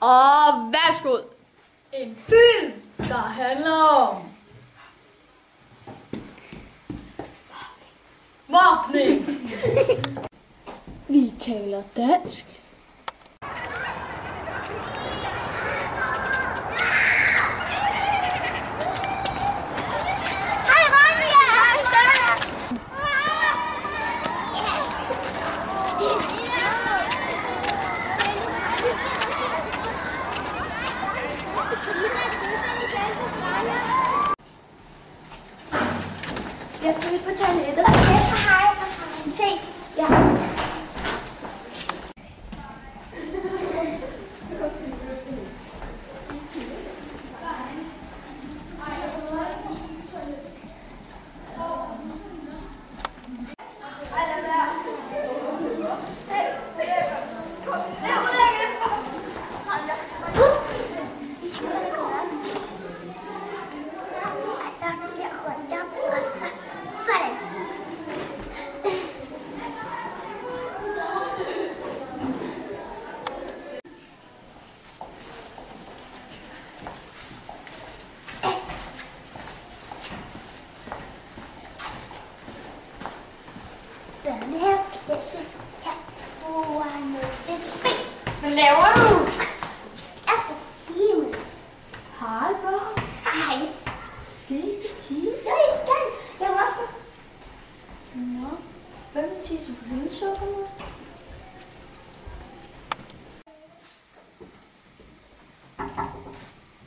Og værsgo. En film, der handler om mobning. Vi taler dansk. Jeg skal lige på toilettet. Okay, hej. Ses. Ja. Hvad laver du? Jeg skal time. Hej, børn. Hej. Skal I ikke til time? Ja, jeg skal. Jeg var for. Nå, hvad vil I til blødsukker nu?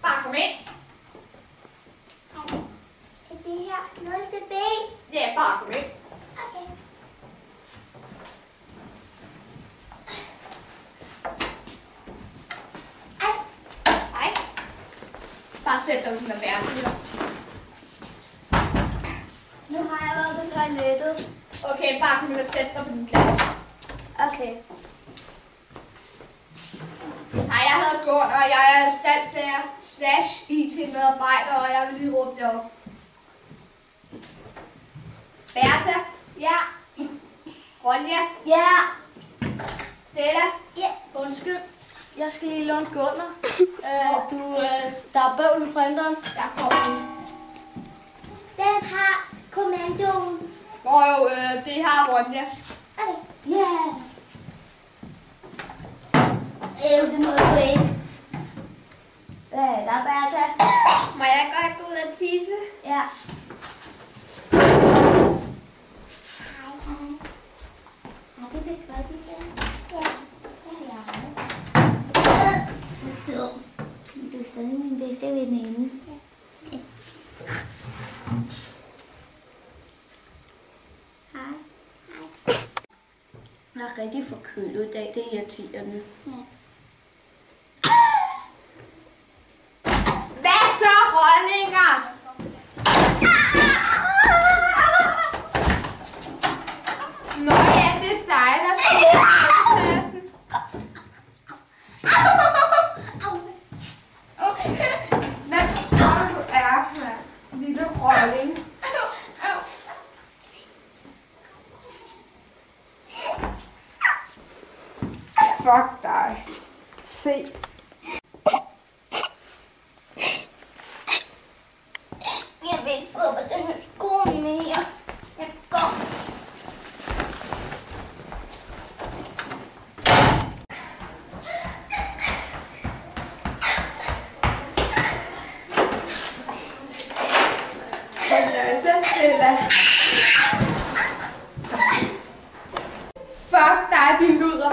Bare kom ind. Er det her 0. B? Ja, bare kom ind. Okay. Hej. Bare sæt dig sådan og være. Nu har jeg været på toilettet. Okay, bare kom ind og sæt dig på din plads. Okay. Hej, jeg hedder Gunnar, og jeg er dansklærer / IT-medarbejder, og jeg vil lige råbe det op. Bertha, Ja. Ronja, Ja. Stella. Ja. Undskyld, jeg skal lige låne Gunnar. Der er bøvl med printeren. Jeg kommer. Den har kommandoen. Nå jo, det har Ronja. Okay. Ja. Det må du ikke. Hvad er der, Bertha? Må jeg godt gå ud og tisse? Ja. Hej. Har det godt i dag? Ja. Du er stadig min bedste veninde. Ja. Hej. Hej. Jeg er rigtig forkølet i dag, det er irriterende. Ja. Hvad så, rollinger? Nå ja, det er dig, der sidder i klassen. Hvad tror du er, lille rolling? Fuck dig. Ses. Jeg vil ikke gå på den her skole mere. Jeg går. Fuck dig, din luder.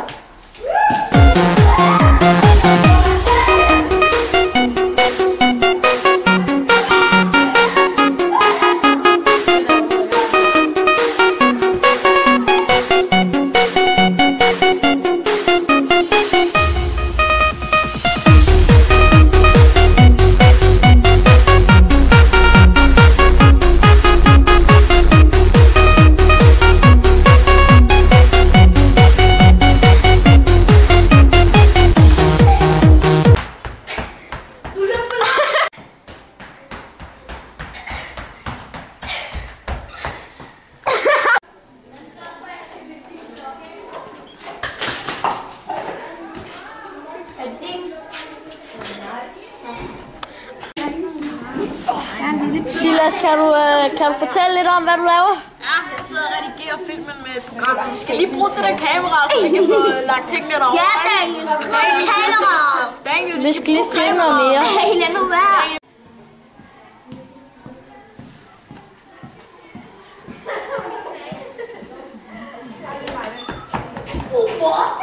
Silas, kan du fortælle lidt om, hvad du laver? Ja, jeg sidder og redigerer filmen med et program. Vi skal lige bruge det der kamera, så vi kan få lagt tingene derovre. Ja, Daniel, skriv kamera! Daniel, Vi skal lige filme noget mere. Hey, lad nu være! What?